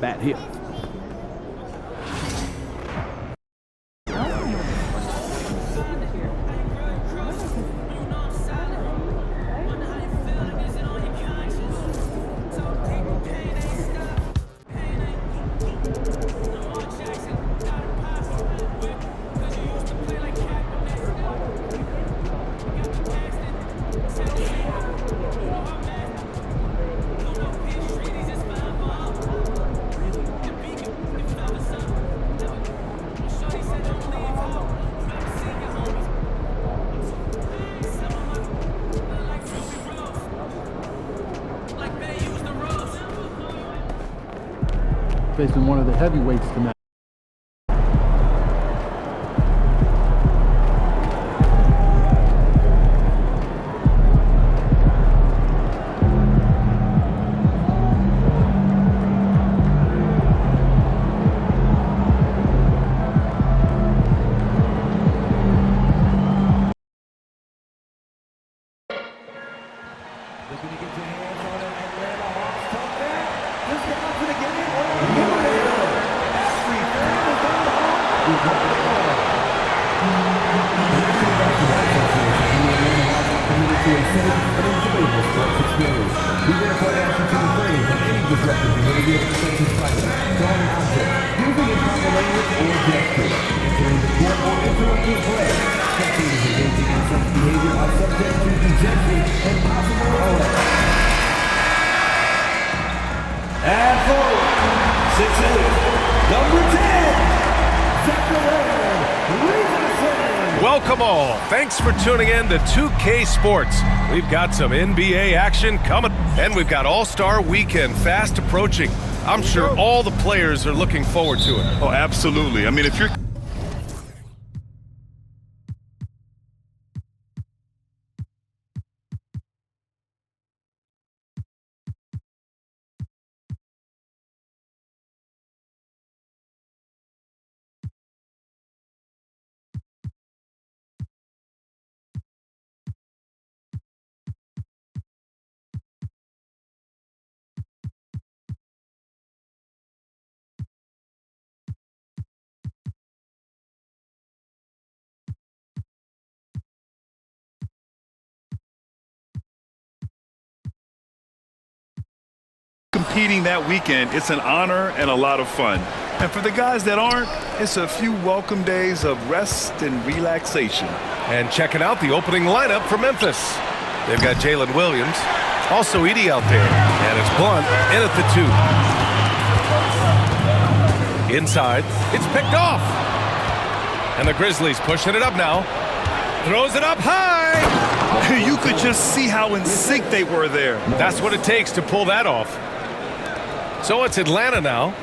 Bat hit. Facing one of the heavyweights tonight. And forward, 6'8", number 10, Welcome all. Thanks for tuning in to 2K Sports. We've got some NBA action coming, and we've got All-Star Weekend fast approaching. I'm sure all the players are looking forward to it. Oh, absolutely. I mean, if you're competing that weekend, it's an honor and a lot of fun. And for the guys that aren't, it's a few welcome days of rest and relaxation. And checking out the opening lineup for Memphis. They've got Jalen Williams, also Edey out there, and it's Blunt in at the 2. Inside, it's picked off. And the Grizzlies pushing it up now. Throws it up high. You could just see how in sync they were there. That's what it takes to pull that off. So it's Atlanta now.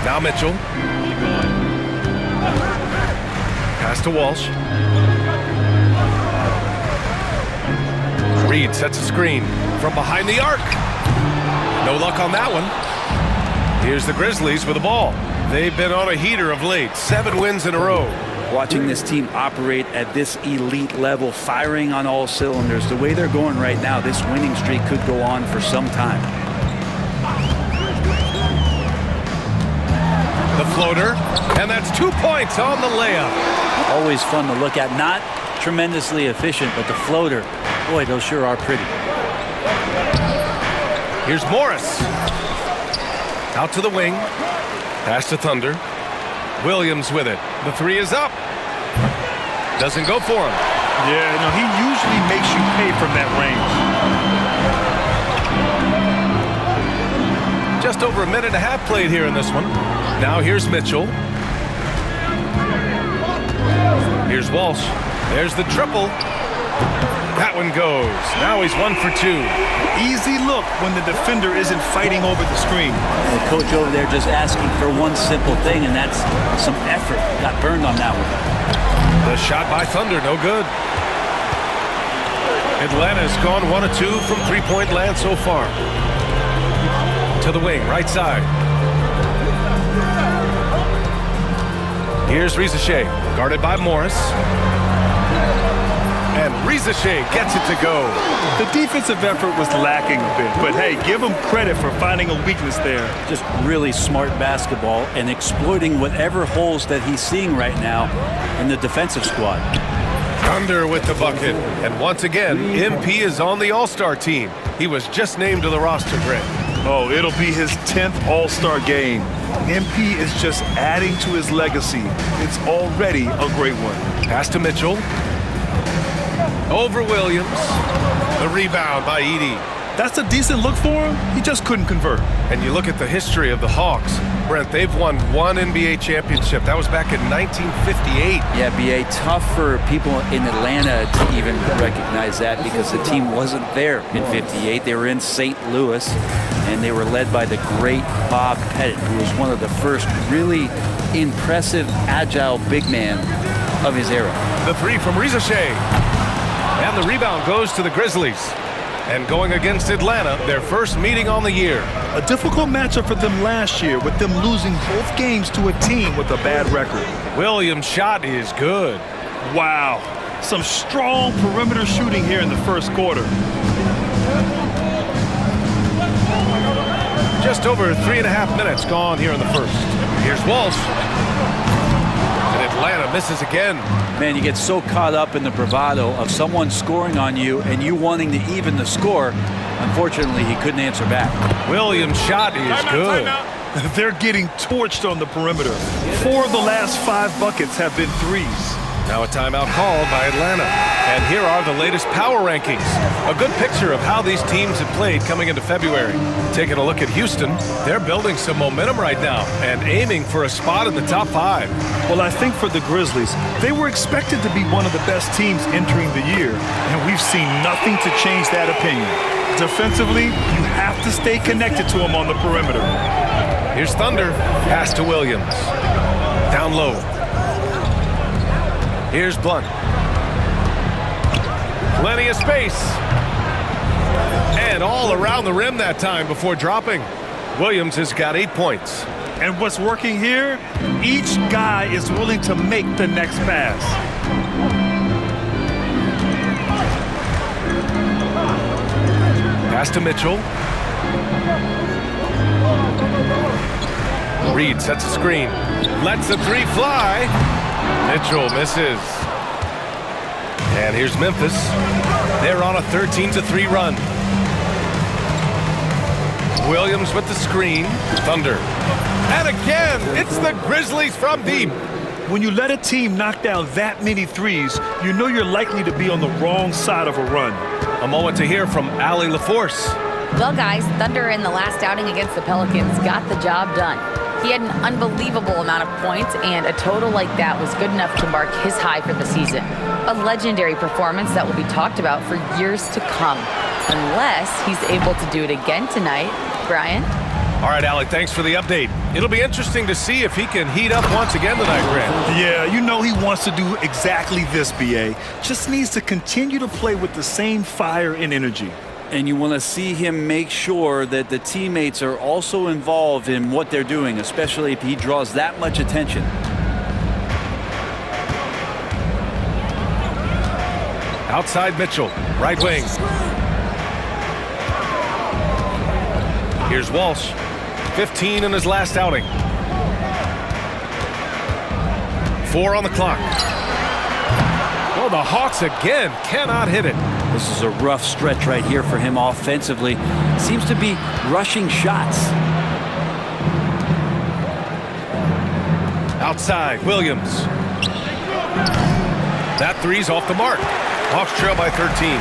Now Mitchell. Pass to Walsh. Reed sets a screen from behind the arc. No luck on that one. Here's the Grizzlies with the ball. They've been on a heater of late. 7 wins in a row. Watching this team operate at this elite level, firing on all cylinders, the way they're going right now, this winning streak could go on for some time. The floater, and that's 2 points on the layup. Always fun to look at. Not tremendously efficient, but the floater, boy, those sure are pretty. Here's Morris. Out to the wing. Pass to Thunder. Williams with it. The 3 is up. Doesn't go for him. Yeah, no, he usually makes you pay from that range. Just over a minute and a half played here in this one. Now here's Mitchell. Here's Walsh. There's the triple. That one goes. Now he's 1 for 2. Easy look when the defender isn't fighting over the screen. The coach over there just asking for one simple thing, and that's some effort. Got burned on that one. The shot by Thunder, no good. Atlanta's gone 1 of 2 from three-point land so far. To the wing, right side. Here's Riza Shea, guarded by Morris. And Rizache gets it to go. The defensive effort was lacking a bit, but hey, give him credit for finding a weakness there. Just really smart basketball and exploiting whatever holes that he's seeing right now in the defensive squad. Thunder with the bucket. And once again, MP is on the All-Star team. He was just named to the roster grid. Oh, it'll be his 10th All-Star game. MP is just adding to his legacy. It's already a great one. Pass to Mitchell. Over Williams. The rebound by Edey. That's a decent look for him. He just couldn't convert. And you look at the history of the Hawks. Brent, they've won one NBA championship. That was back in 1958. Yeah, B.A., tough for people in Atlanta to even recognize that because the team wasn't there in 58. They were in St. Louis, and they were led by the great Bob Pettit, who was one of the first really impressive, agile big man of his era. The three from Rizache. And the rebound goes to the Grizzlies. And going against Atlanta, their first meeting on the year. A difficult matchup for them last year, with them losing both games to a team with a bad record. Williams' shot is good. Wow. Some strong perimeter shooting here in the first quarter. Just over 3.5 minutes gone here in the first. Here's Walsh. And Atlanta misses again. Man, you get so caught up in the bravado of someone scoring on you and you wanting to even the score. Unfortunately, he couldn't answer back. Williams' shot is good. They're getting torched on the perimeter. 4 of the last 5 buckets have been threes. Now a timeout called by Atlanta. And here are the latest power rankings. A good picture of how these teams have played coming into February. Taking a look at Houston, they're building some momentum right now and aiming for a spot in the top 5. Well, I think for the Grizzlies, they were expected to be one of the best teams entering the year, and we've seen nothing to change that opinion. Defensively, you have to stay connected to them on the perimeter. Here's Thunder. Pass to Williams. Down low. Here's Blunt. Plenty of space. And all around the rim that time before dropping. Williams has got 8 points. And what's working here? Each guy is willing to make the next pass. Pass to Mitchell. Reed sets a screen. Lets the three fly. Mitchell misses. And here's Memphis. They're on a 13-3 run. Williams with the screen. Thunder. And again, it's the Grizzlies from deep. When you let a team knock down that many threes, you know you're likely to be on the wrong side of a run. A moment to hear from Allie LaForce. Well, guys, Thunder in the last outing against the Pelicans got the job done. He had an unbelievable amount of points, and a total like that was good enough to mark his high for the season. A legendary performance that will be talked about for years to come, unless he's able to do it again tonight. Brian? All right, Allie, thanks for the update. It'll be interesting to see if he can heat up once again tonight, Grant. Yeah, you know he wants to do exactly this, B.A. Just needs to continue to play with the same fire and energy. And you want to see him make sure that the teammates are also involved in what they're doing, especially if he draws that much attention. Outside Mitchell, right wing. Here's Walsh, 15 in his last outing. 4 on the clock. Oh, the Hawks again cannot hit it. This is a rough stretch right here for him offensively. Seems to be rushing shots. Outside, Williams. That three's off the mark. Hawks trail by 13.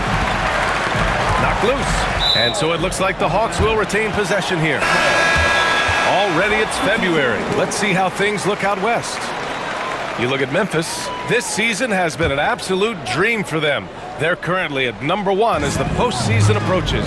Knocked loose. And so it looks like the Hawks will retain possession here. Already it's February. Let's see how things look out west. You look at Memphis. This season has been an absolute dream for them. They're currently at number 1 as the postseason approaches.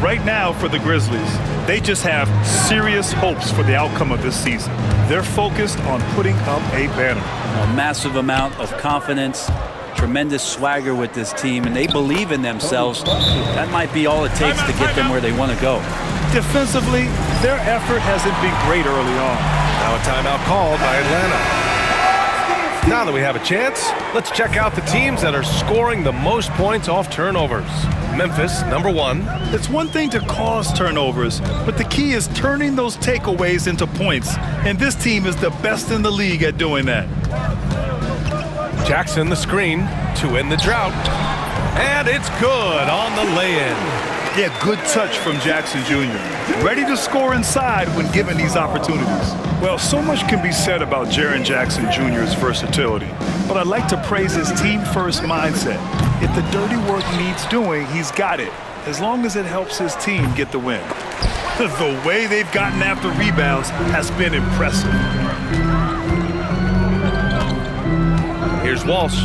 Right now for the Grizzlies, they just have serious hopes for the outcome of this season. They're focused on putting up a banner. A massive amount of confidence, tremendous swagger with this team, and they believe in themselves. That might be all it takes to get them where they want to go. Defensively, their effort hasn't been great early on. Now a timeout called by Atlanta. Now that we have a chance, let's check out the teams that are scoring the most points off turnovers. Memphis, number 1. It's one thing to cause turnovers, but the key is turning those takeaways into points, and this team is the best in the league at doing that. Jackson the screen to end the drought. And it's good on the lay-in. Yeah, good touch from Jackson Jr. Ready to score inside when given these opportunities. Well, so much can be said about Jaren Jackson Jr.'s versatility, but I'd like to praise his team-first mindset. If the dirty work needs doing, he's got it, as long as it helps his team get the win. The way they've gotten after rebounds has been impressive. Here's Walsh,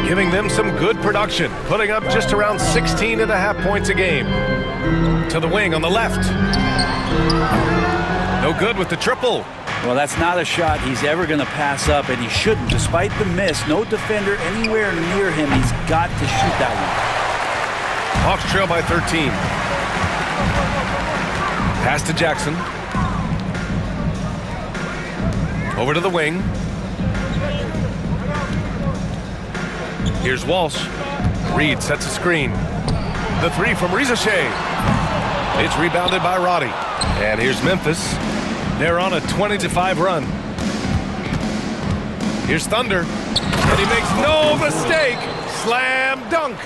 giving them some good production, putting up just around 16.5 points a game. To the wing on the left. No good with the triple. Well, that's not a shot he's ever going to pass up, and he shouldn't. Despite the miss, no defender anywhere near him. He's got to shoot that one. Hawks trail by 13. Pass to Jackson. Over to the wing. Here's Walsh. Reed sets a screen. The 3 from Reza Shea. It's rebounded by Roddy. And here's Memphis. They're on a 20-5 run. Here's Thunder. And he makes no mistake. Slam dunk.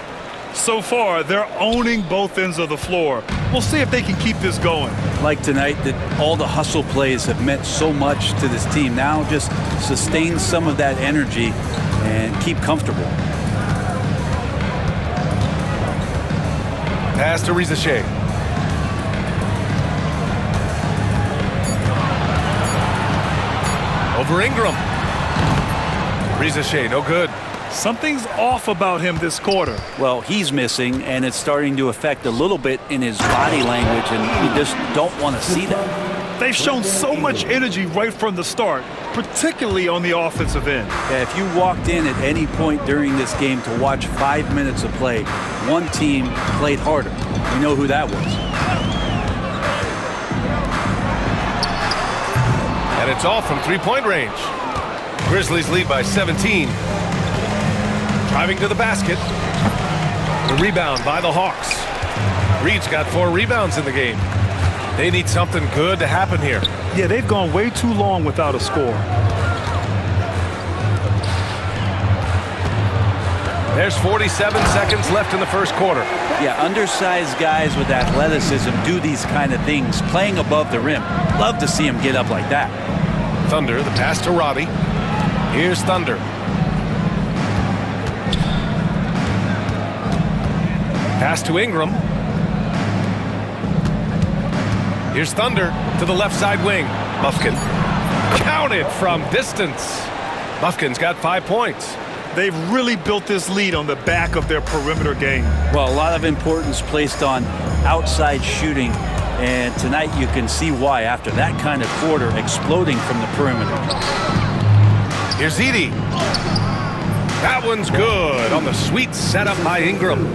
So far, they're owning both ends of the floor. We'll see if they can keep this going. Like tonight, that all the hustle plays have meant so much to this team. Now just sustain some of that energy and keep comfortable. Pass to Reza Shea. Over Ingram. Reza Shea, no good. Something's off about him this quarter. Well, he's missing, and it's starting to affect a little bit in his body language, and you just don't want to see that. They've shown so much energy right from the start, particularly on the offensive end. Yeah, if you walked in at any point during this game to watch 5 minutes of play, one team played harder. You know who that was. And it's off from three-point range. Grizzlies lead by 17. Driving to the basket. The rebound by the Hawks. Reed's got 4 rebounds in the game. They need something good to happen here. Yeah, they've gone way too long without a score. There's 47 seconds left in the first quarter. Yeah, undersized guys with athleticism do these kind of things, playing above the rim. Love to see him get up like that. Thunder, the pass to Roddy. Here's Thunder. Pass to Ingram. Here's Thunder to the left side wing. Buffkin. Counted from distance. Buffkin's got 5 points. They've really built this lead on the back of their perimeter game. Well, a lot of importance placed on outside shooting, and tonight you can see why after that kind of quarter exploding from the perimeter. Here's Edey. That one's good on the sweet setup by Ingram.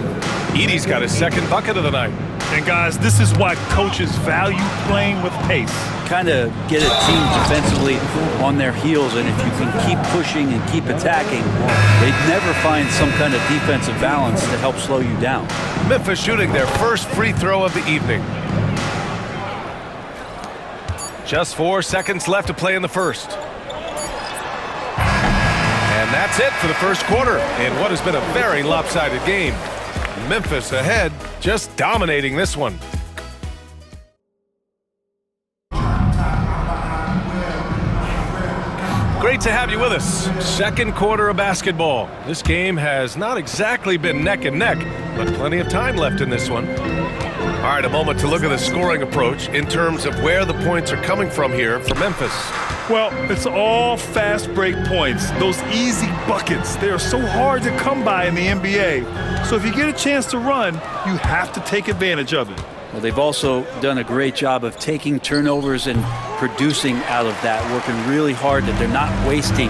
Edey's got his second bucket of the night. And guys, this is why coaches value playing with pace. Kind of get a team defensively on their heels, and if you can keep pushing and keep attacking, they'd never find some kind of defensive balance to help slow you down. Memphis shooting their first free throw of the evening. Just 4 seconds left to play in the first. And that's it for the first quarter in what has been a very lopsided game. Memphis ahead, just dominating this one. Great to have you with us. Second quarter of basketball. This game has not exactly been neck and neck, but plenty of time left in this one. All right, a moment to look at the scoring approach in terms of where the points are coming from here for Memphis. Well, it's all fast break points, those easy buckets. They are so hard to come by in the NBA. So if you get a chance to run, you have to take advantage of it. Well, they've also done a great job of taking turnovers and producing out of that, working really hard that they're not wasting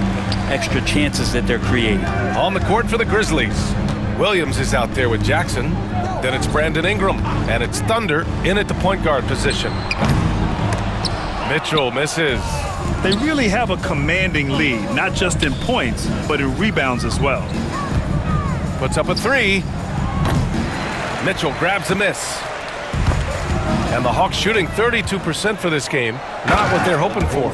extra chances that they're creating. On the court for the Grizzlies, Williams is out there with Jackson. Then it's Brandon Ingram, and it's Thunder in at the point guard position. Mitchell misses. They really have a commanding lead, not just in points, but in rebounds as well. Puts up a three. Mitchell grabs a miss. And the Hawks shooting 32% for this game. Not what they're hoping for.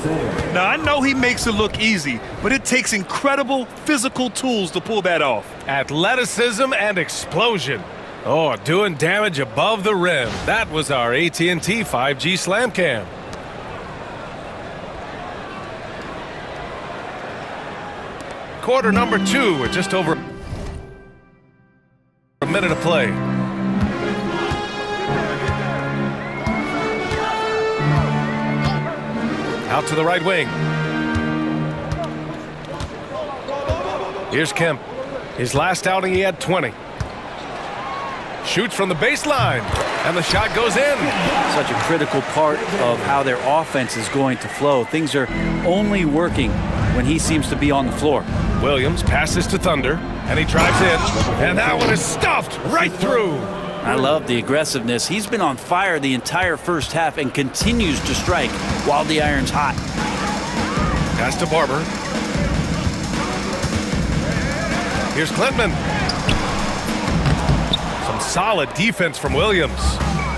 Now, I know he makes it look easy, but it takes incredible physical tools to pull that off. Athleticism and explosion. Oh, doing damage above the rim. That was our AT&T 5G Slam Cam. Quarter number 2 with just over a minute of play. Out to the right wing. Here's Kemp. His last outing, he had 20. Shoots from the baseline, and the shot goes in. Such a critical part of how their offense is going to flow. Things are only working when he seems to be on the floor. Williams passes to Thunder, and he drives in, and that one is stuffed right through. I love the aggressiveness. He's been on fire the entire first half and continues to strike while the iron's hot. Pass to Barber. Here's Klintman. Some solid defense from Williams.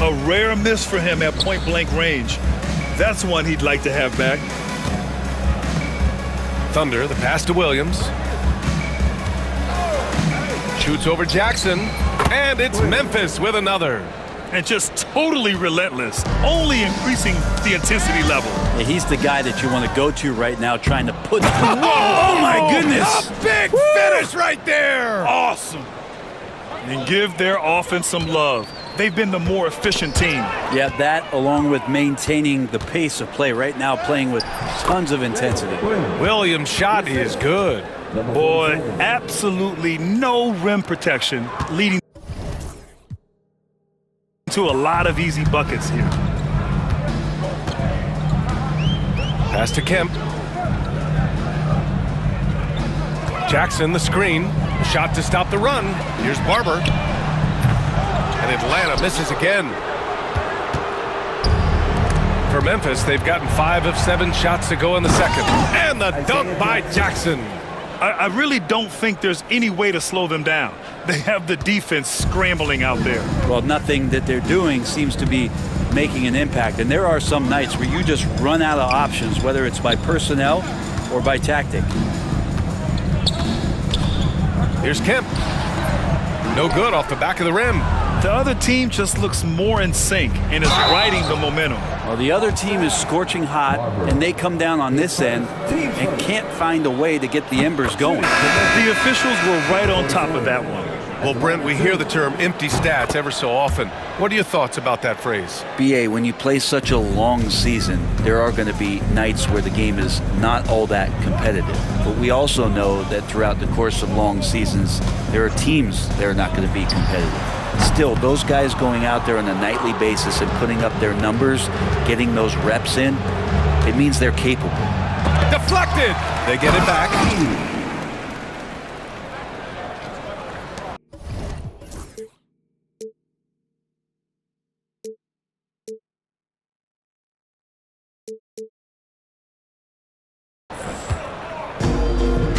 A rare miss for him at point-blank range. That's one he'd like to have back. Thunder, the pass to Williams. Shoots over Jackson, and it's Memphis with another. And just totally relentless, only increasing the intensity level. Yeah, he's the guy that you want to go to right now trying to put... Oh, my goodness! A big finish right there! Awesome. And give their offense some love. They've been the more efficient team. Yeah, that along with maintaining the pace of play right now, playing with tons of intensity. Williams' shot is good. Boy, absolutely no rim protection, leading to a lot of easy buckets here. Pass to Kemp. Jackson, the screen. Shot to stop the run. Here's Barber. And Atlanta misses again. For Memphis, they've gotten 5 of 7 shots to go in the second. And the dunk by Jackson. I really don't think there's any way to slow them down. They have the defense scrambling out there. Well, nothing that they're doing seems to be making an impact. And there are some nights where you just run out of options, whether it's by personnel or by tactic. Here's Kemp. No good off the back of the rim. The other team just looks more in sync and is riding the momentum. Well, the other team is scorching hot, and they come down on this end and can't find a way to get the embers going. The officials were right on top of that one. Well, Brent, we hear the term empty stats ever so often. What are your thoughts about that phrase? BA, when you play such a long season, there are going to be nights where the game is not all that competitive. But we also know that throughout the course of long seasons, there are teams that are not going to be competitive. Still, those guys going out there on a nightly basis and putting up their numbers, getting those reps in, it means they're capable. Deflected! They get it back.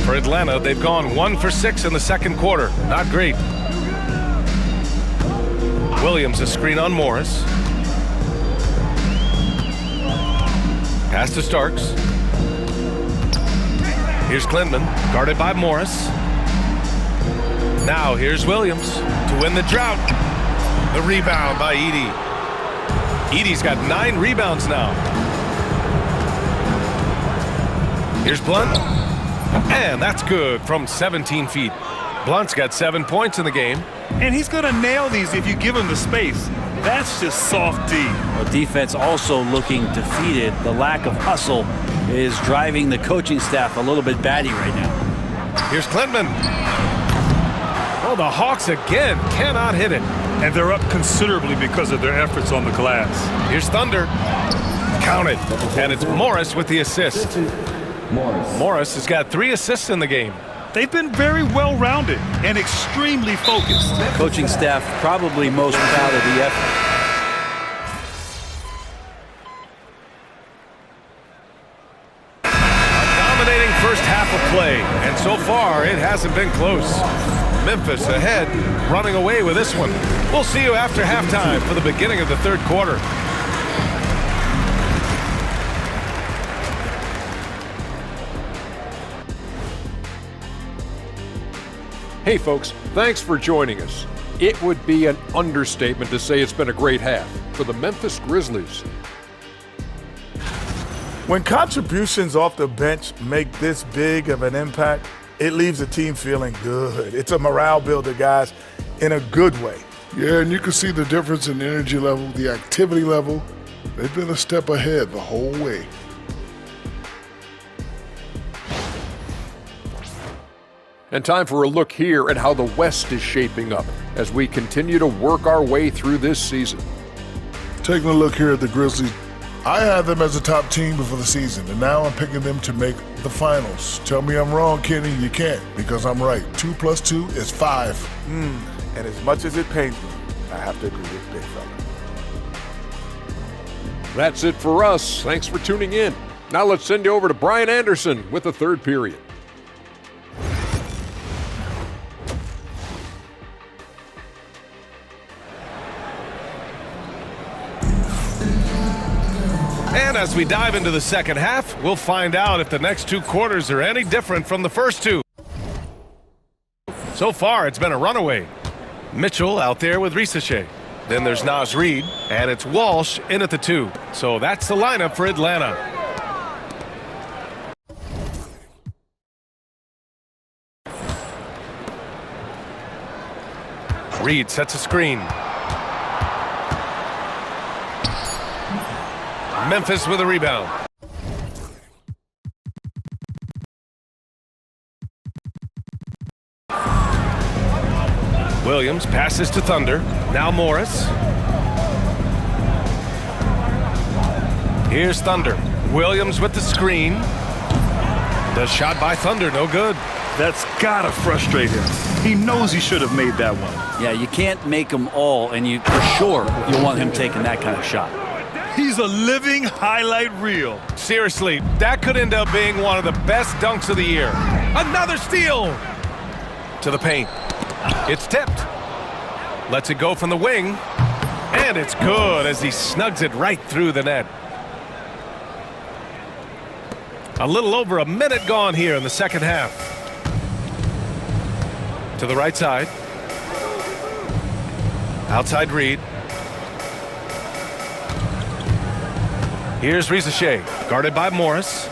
For Atlanta, they've gone 1 for 6 in the second quarter. Not great. Williams, a screen on Morris. Pass to Starks. Here's Klintman, guarded by Morris. Now here's Williams to win the drought. The rebound by Edey. Edey's got 9 rebounds now. Here's Blunt. And that's good from 17 feet. Blunt's got 7 points in the game. And he's going to nail these if you give him the space. That's just soft D. Well, defense also looking defeated. The lack of hustle is driving the coaching staff a little bit batty right now. Here's Klintman. Oh, the Hawks again cannot hit it. And they're up considerably because of their efforts on the glass. Here's Thunder. Counted. And it's Morris with the assist. Morris has got 3 assists in the game. They've been very well-rounded and extremely focused. The coaching staff probably most proud of the effort. half of play, and so far it hasn't been close. Memphis ahead, running away with this one. We'll see you after halftime for the beginning of the third quarter. Hey folks, thanks for joining us. It would be an understatement to say it's been a great half for the Memphis Grizzlies. When contributions off the bench make this big of an impact, it leaves the team feeling good. It's a morale builder, guys, in a good way. Yeah, and you can see the difference in the energy level, the activity level. They've been a step ahead the whole way. And time for a look here at how the West is shaping up as we continue to work our way through this season. Taking a look here at the Grizzlies, I had them as a top team before the season, and now I'm picking them to make the finals. Tell me I'm wrong, Kenny. You can't, because I'm right. 2 + 2 is 5. And as much as it pains me, I have to agree with Big Fella. That's it for us. Thanks for tuning in. Now let's send you over to Brian Anderson with the third period. And as we dive into the second half, we'll find out if the next 2 quarters are any different from the first 2. So far, it's been a runaway. Mitchell out there with Risache. Then there's Naz Reid, and it's Walsh in at the 2. So that's the lineup for Atlanta. Reid sets a screen. Memphis with a rebound. Williams passes to Thunder. Now Morris. Here's Thunder. Williams with the screen. The shot by Thunder, no good. That's gotta frustrate him. He knows he should have made that one. Yeah, you can't make them all, and you for sure you want him taking that kind of shot. He's a living highlight reel. Seriously, that could end up being one of the best dunks of the year. Another steal! To the paint. It's tipped. Lets it go from the wing. And it's good as he snugs it right through the net. A little over a minute gone here in the second half. To the right side. Outside Reid. Here's Risache, guarded by Morris.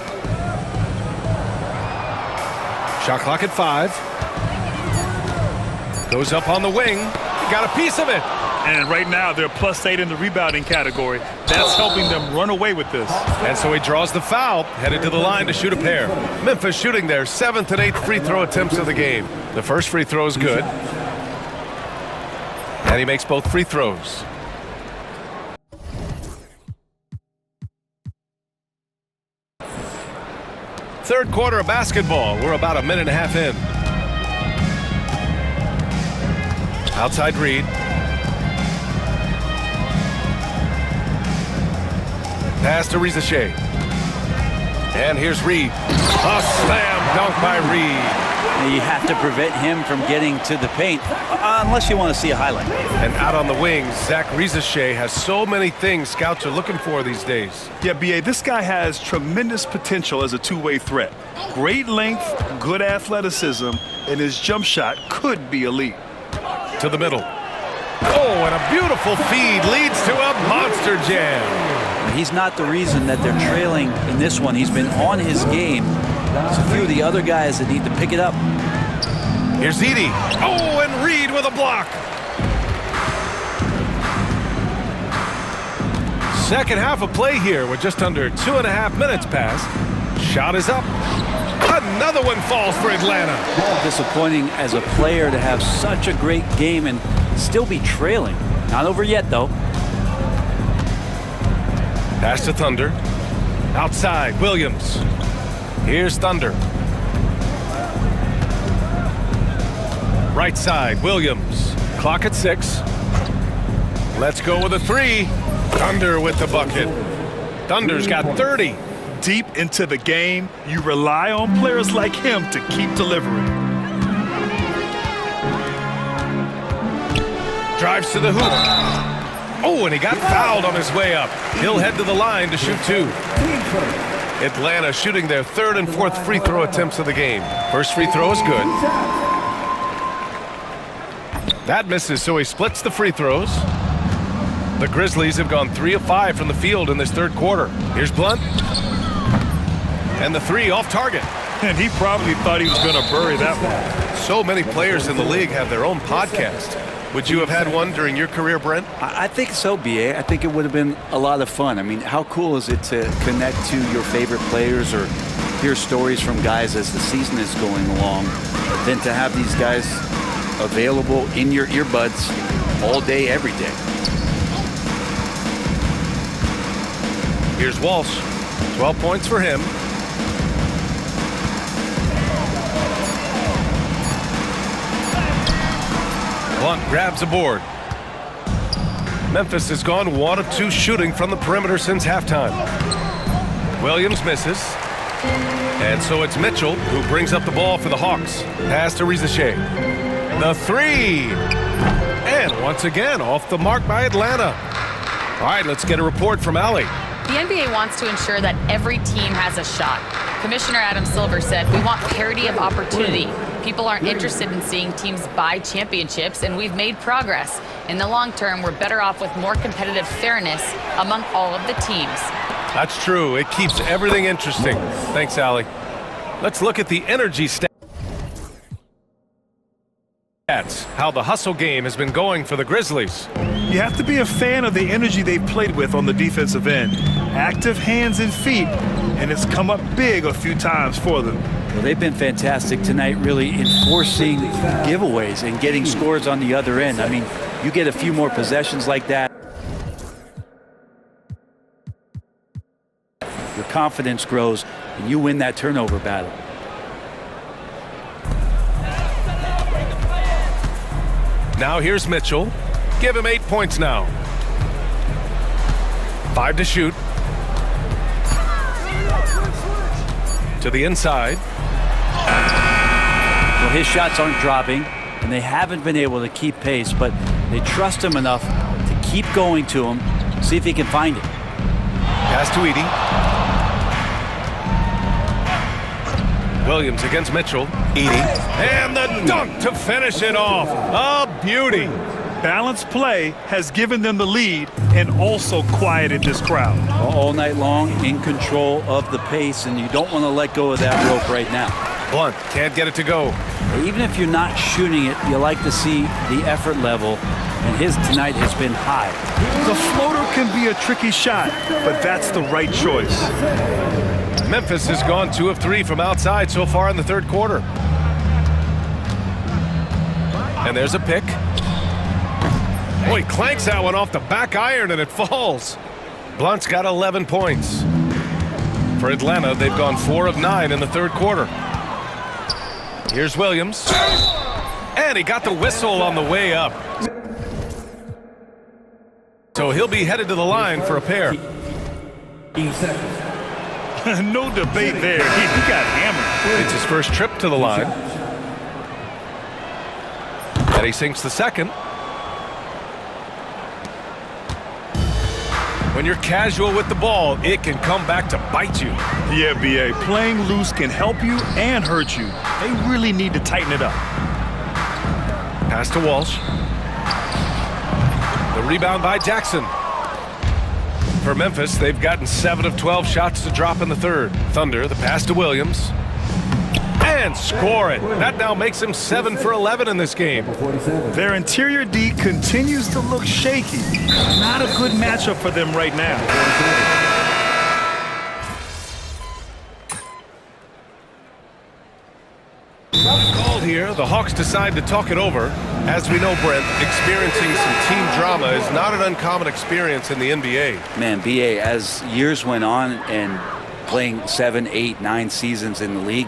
Shot clock at 5. Goes up on the wing. Got a piece of it. And right now they're +8 in the rebounding category. That's helping them run away with this. And so he draws the foul, headed to the line to shoot a pair. Memphis shooting their 7th and 8th free throw attempts of the game. The first free throw is good. And he makes both free throws. Third quarter of basketball. We're about a minute and a half in. Outside Reid. Pass to Risache. And here's Reid. A slam dunk by Reid. You have to prevent him from getting to the paint, unless you want to see a highlight. And out on the wing, Zach Risache has so many things scouts are looking for these days. Yeah, B.A., this guy has tremendous potential as a two-way threat. Great length, good athleticism, and his jump shot could be elite. To the middle. Oh, and a beautiful feed leads to a monster jam. He's not the reason that they're trailing in this one. He's been on his game. It's a few of the other guys that need to pick it up. Here's Edey. Oh, and Reid with a block. Second half of play here with just under 2.5 minutes passed. Shot is up. Another one falls for Atlanta. Disappointing as a player to have such a great game and still be trailing. Not over yet, though. Pass to Thunder. Outside, Williams. Here's Thunder. Right side, Williams. Clock at 6. Let's go with a 3. Thunder with the bucket. Thunder's got 30. deep into the game, you rely on players like him to keep delivering. Drives to the hoop. Oh, and he got fouled on his way up. He'll head to the line to shoot 2. Atlanta shooting their 3rd and 4th free throw attempts of the game. First free throw is good. That misses, so he splits the free throws. The Grizzlies have gone 3 of 5 from the field in this 3rd quarter. Here's Blunt. And the 3 off target. And he probably thought he was going to bury that one. So many players in the league have their own podcast. Would you have had one during your career, Brent? I think so, B.A. I think it would have been a lot of fun. I mean, how cool is it to connect to your favorite players or hear stories from guys as the season is going along, than to have these guys available in your earbuds all day, every day. Here's Walsh. 12 points for him. Blunt grabs a board. Memphis has gone 1 of 2 shooting from the perimeter since halftime. Williams misses. And so it's Mitchell who brings up the ball for the Hawks. Pass to Rizachet. The 3. And once again, off the mark by Atlanta. All right, let's get a report from Allie. The NBA wants to ensure that every team has a shot. Commissioner Adam Silver said, "We want parity of opportunity. People aren't interested in seeing teams buy championships, and we've made progress. In the long term, we're better off with more competitive fairness among all of the teams." That's true. It keeps everything interesting. Thanks, Allie. Let's look at the energy stats. How the hustle game has been going for the Grizzlies. You have to be a fan of the energy they've played with on the defensive end. Active hands and feet, and it's come up big a few times for them. Well, they've been fantastic tonight, really enforcing giveaways and getting scores on the other end. I mean, you get a few more possessions like that, your confidence grows, and you win that turnover battle. Now here's Mitchell. Give him 8 points now. 5 to shoot. To the inside. Well, his shots aren't dropping, and they haven't been able to keep pace, but they trust him enough to keep going to him, see if he can find it. Pass to Edey. Williams against Mitchell. Edey. And the dunk to finish it off. A beauty. Balanced play has given them the lead and also quieted this crowd. All night long, in control of the pace, and you don't want to let go of that rope right now. Blunt can't get it to go. Even if you're not shooting it, you like to see the effort level, and his tonight has been high. The floater can be a tricky shot, but that's the right choice. Memphis has gone 2 of 3 from outside so far in the 3rd quarter. And there's a pick. Oh, he clanks that one off the back iron and it falls. Blunt's got 11 points. For Atlanta, they've gone 4 of 9 in the 3rd quarter. Here's Williams. And he got the whistle on the way up. So he'll be headed to the line for a pair. No debate there. He got hammered. It's his first trip to the line. And he sinks the second. When you're casual with the ball, it can come back to bite you. Yeah, B.A. Playing loose can help you and hurt you. They really need to tighten it up. Pass to Walsh. The rebound by Jackson. For Memphis, they've gotten 7 of 12 shots to drop in the 3rd. Thunder, the pass to Williams. And score it. That now makes him 7 for 11 in this game. Their interior D continues to look shaky. Not a good matchup for them right now. Called here, the Hawks decide to talk it over. As we know, Brent, experiencing some team drama is not an uncommon experience in the NBA. Man, B.A., as years went on and playing 7, 8, 9 seasons in the league,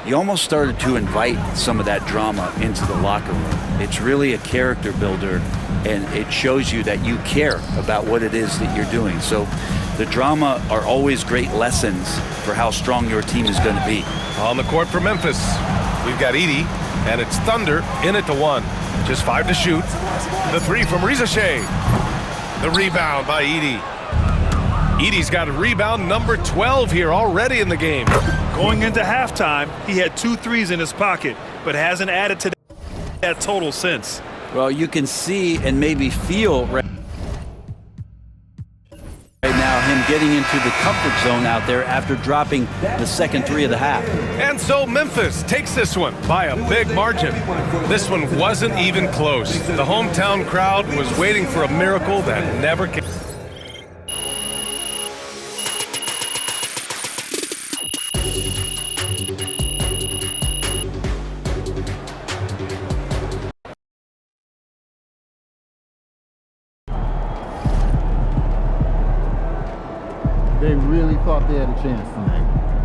you almost started to invite some of that drama into the locker room. It's really a character builder, and it shows you that you care about what it is that you're doing. So The drama are always great lessons for how strong your team is going to be. On the court for Memphis, we've got Edey, and it's Thunder in it to 1. Just 5 to shoot. The 3 from Reza Shea. The rebound by Edey. Edey's got a rebound number 12 here already in the game. Going into halftime, he had 2 threes in his pocket, but hasn't added to that total since. Well, you can see and maybe feel right now him getting into the comfort zone out there after dropping the second 3 of the half. And so Memphis takes this one by a big margin. This one wasn't even close. The hometown crowd was waiting for a miracle that never came. They really thought they had a chance tonight.